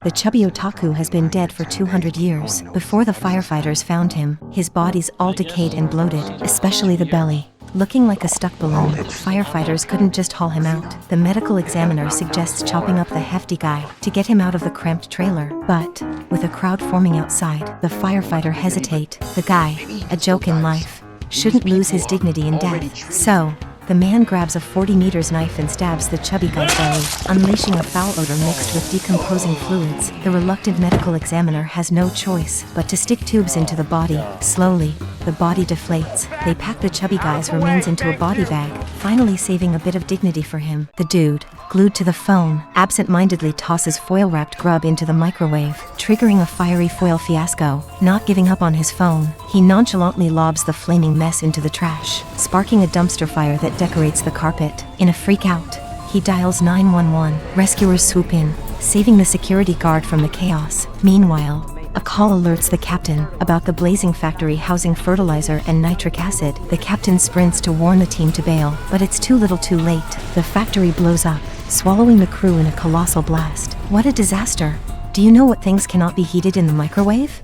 The chubby otaku has been dead for 200 years. Before the firefighters found him, his body's all decayed and bloated, especially the belly. Looking like a stuck balloon, firefighters couldn't just haul him out. The medical examiner suggests chopping up the hefty guy to get him out of the cramped trailer. But, with a crowd forming outside, the firefighter hesitate. The guy, a joke in life, shouldn't lose his dignity in death. So, the man grabs a 40 meters knife and stabs the chubby guy's belly, unleashing a foul odor mixed with decomposing fluids. The reluctant medical examiner has no choice but to stick tubes into the body. Slowly, the body deflates. They pack the chubby guy's remains into a body bag, finally saving a bit of dignity for him. The dude, glued to the phone, absent-mindedly tosses foil-wrapped grub into the microwave, triggering a fiery foil fiasco. Not giving up on his phone, he nonchalantly lobs the flaming mess into the trash, sparking a dumpster fire that decorates the carpet. In a freak out, he dials 911. Rescuers swoop in, saving the security guard from the chaos. Meanwhile, a call alerts the captain about the blazing factory housing fertilizer and nitric acid. The captain sprints to warn the team to bail, but it's too little too late. The factory blows up, swallowing the crew in a colossal blast. What a disaster! Do you know what things cannot be heated in the microwave?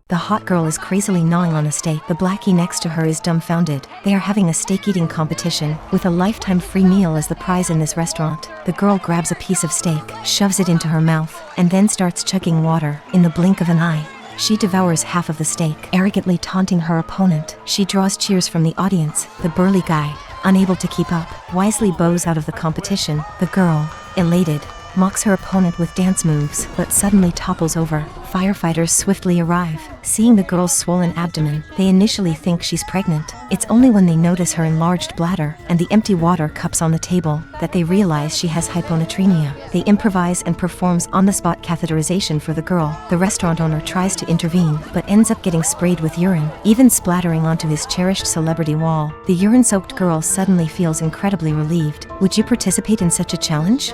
The hot girl is crazily gnawing on a steak. The blackie next to her is dumbfounded. They are having a steak-eating competition, with a lifetime free meal as the prize in this restaurant. The girl grabs a piece of steak, shoves it into her mouth, and then starts chugging water. In the blink of an eye, she devours half of the steak, arrogantly taunting her opponent. She draws cheers from the audience. The burly guy, unable to keep up, wisely bows out of the competition. The girl, elated, mocks her opponent with dance moves, but suddenly topples over. Firefighters swiftly arrive. Seeing the girl's swollen abdomen, they initially think she's pregnant. It's only when they notice her enlarged bladder and the empty water cups on the table that they realize she has hyponatremia. They improvise and performs on-the-spot catheterization for the girl. The restaurant owner tries to intervene, but ends up getting sprayed with urine, even splattering onto his cherished celebrity wall. The urine-soaked girl suddenly feels incredibly relieved. Would you participate in such a challenge?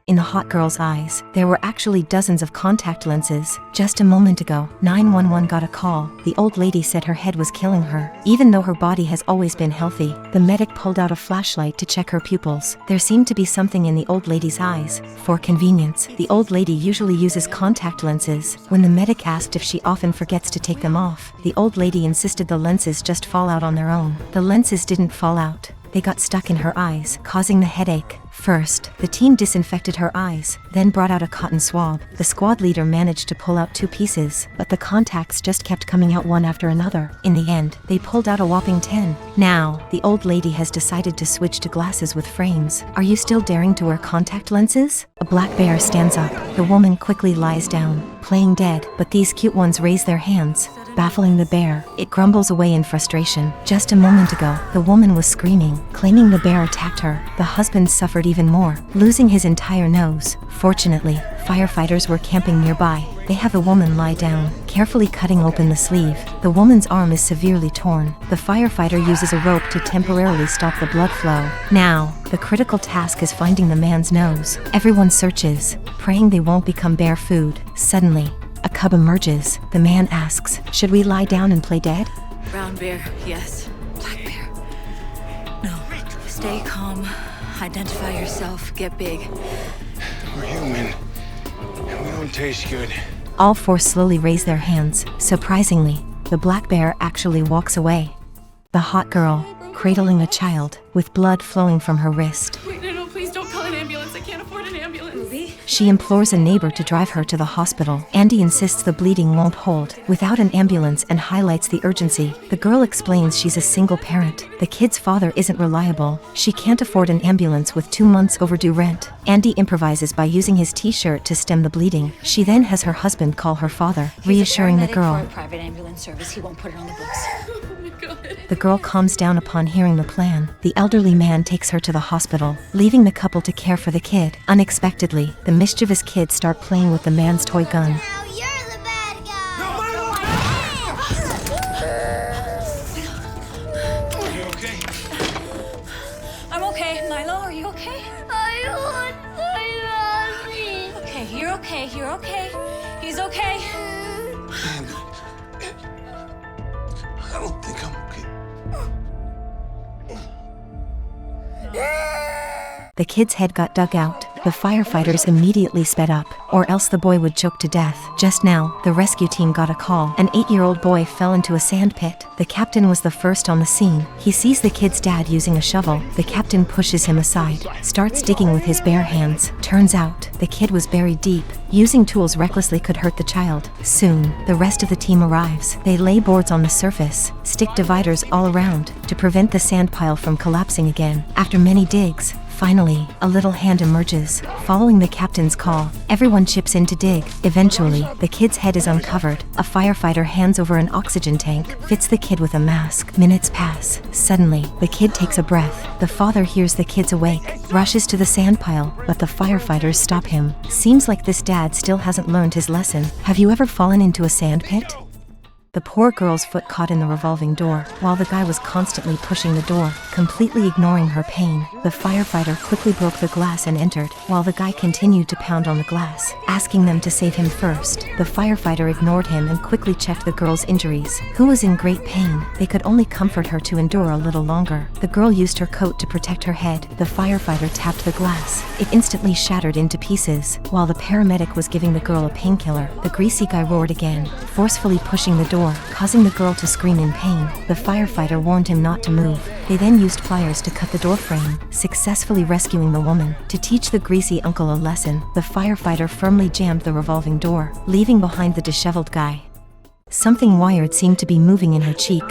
In the hot girl's eyes, there were actually dozens of contact lenses. Just a moment ago, 911 got a call. The old lady said her head was killing her. Even though her body has always been healthy, the medic pulled out a flashlight to check her pupils. There seemed to be something in the old lady's eyes. For convenience, the old lady usually uses contact lenses. When the medic asked if she often forgets to take them off, the old lady insisted the lenses just fall out on their own. The lenses didn't fall out. They got stuck in her eyes, causing the headache. First, the team disinfected her eyes, then brought out a cotton swab. The squad leader managed to pull out 2 pieces, but the contacts just kept coming out one after another. In the end, they pulled out a whopping 10. Now, the old lady has decided to switch to glasses with frames. Are you still daring to wear contact lenses? A black bear stands up. The woman quickly lies down, playing dead, but these cute ones raise their hands, baffling the bear. It grumbles away in frustration. Just a moment ago, the woman was screaming, claiming the bear attacked her. The husband suffered even more, losing his entire nose. Fortunately, firefighters were camping nearby. They have the woman lie down, carefully cutting open the sleeve. The woman's arm is severely torn. The firefighter uses a rope to temporarily stop the blood flow. Now, the critical task is finding the man's nose. Everyone searches, praying they won't become bear food. Suddenly, a cub emerges. The man asks, "Should we lie down and play dead?" Brown bear, yes. Black bear, no. Stay calm. Identify yourself. Get big. We're human, and we don't taste good. All 4 slowly raise their hands. Surprisingly, the black bear actually walks away. The hot girl, cradling a child, with blood flowing from her wrist. Wait, no, please don't call an ambulance. I can't afford an ambulance. She implores a neighbor to drive her to the hospital. Andy insists the bleeding won't hold without an ambulance and highlights the urgency. The girl explains she's a single parent. The kid's father isn't reliable. She can't afford an ambulance with 2 months overdue rent. Andy improvises by using his t-shirt to stem the bleeding. She then has her husband call her father, reassuring the girl. For a private ambulance service, he won't put it on the books. Oh my God. The girl calms down upon hearing the plan. The elderly man takes her to the hospital, leaving the couple to care for the kid. Unexpectedly, the mischievous kids start playing with the man's toy gun. Now you're the bad guy. Are you okay? I'm okay. Milo, are you okay? I want my mommy. Okay, you're okay. You're okay. He's okay. I don't think I'm okay. The kid's head got dug out, The firefighters immediately sped up, or else the boy would choke to death. Just now, the rescue team got a call. An 8-year-old boy fell into a sand pit. The captain was the first on the scene. He sees the kid's dad using a shovel. The captain pushes him aside, starts digging with his bare hands. Turns out, the kid was buried deep. Using tools recklessly could hurt the child. Soon, the rest of the team arrives. They lay boards on the surface, stick dividers all around, to prevent the sand pile from collapsing again. After many digs, finally, a little hand emerges. Following the captain's call, everyone chips in to dig. Eventually, the kid's head is uncovered. A firefighter hands over an oxygen tank, fits the kid with a mask. Minutes pass. Suddenly, the kid takes a breath. The father hears the kid's awake, rushes to the sand pile, but the firefighters stop him. Seems like this dad still hasn't learned his lesson. Have you ever fallen into a sand pit? The poor girl's foot caught in the revolving door, while the guy was constantly pushing the door, completely ignoring her pain. The firefighter quickly broke the glass and entered, while the guy continued to pound on the glass, asking them to save him first. The firefighter ignored him and quickly checked the girl's injuries. Who was in great pain, they could only comfort her to endure a little longer. The girl used her coat to protect her head. The firefighter tapped the glass. It instantly shattered into pieces. While the paramedic was giving the girl a painkiller, the greasy guy roared again, forcefully pushing the door, causing the girl to scream in pain. The firefighter warned him not to move. They then used pliers to cut the door frame, successfully rescuing the woman. To teach the greasy uncle a lesson, the firefighter firmly jammed the revolving door, leaving behind the disheveled guy. Something wired seemed to be moving in her cheek.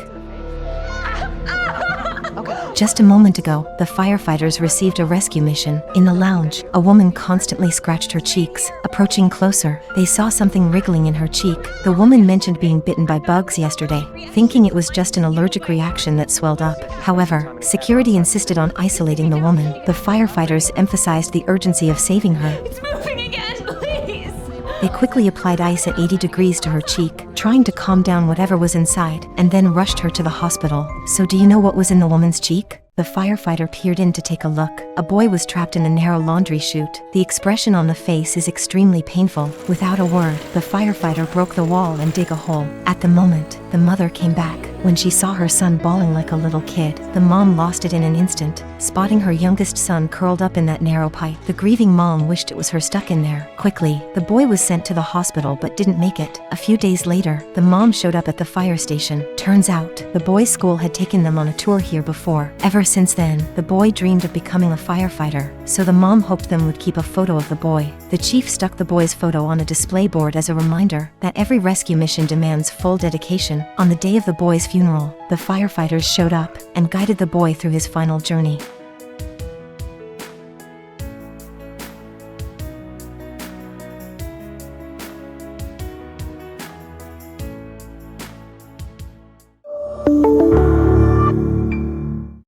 Just a moment ago, the firefighters received a rescue mission. In the lounge, a woman constantly scratched her cheeks. Approaching closer, they saw something wriggling in her cheek. The woman mentioned being bitten by bugs yesterday, thinking it was just an allergic reaction that swelled up. However, security insisted on isolating the woman. The firefighters emphasized the urgency of saving her. It's moving again, please. They quickly applied ice at 80 degrees to her cheek, trying to calm down whatever was inside, and then rushed her to the hospital. So do you know what was in the woman's cheek? The firefighter peered in to take a look. A boy was trapped in a narrow laundry chute. The expression on the face is extremely painful. Without a word, the firefighter broke the wall and dug a hole. At the moment, the mother came back. When she saw her son bawling like a little kid, the mom lost it in an instant, spotting her youngest son curled up in that narrow pipe. The grieving mom wished it was her stuck in there. Quickly, the boy was sent to the hospital but didn't make it. A few days later, the mom showed up at the fire station. Turns out, the boys' school had taken them on a tour here before. Ever since then, the boy dreamed of becoming a firefighter, so the mom hoped them would keep a photo of the boy. The chief stuck the boy's photo on a display board as a reminder that every rescue mission demands full dedication. On the day of the boy's funeral, the firefighters showed up and guided the boy through his final journey.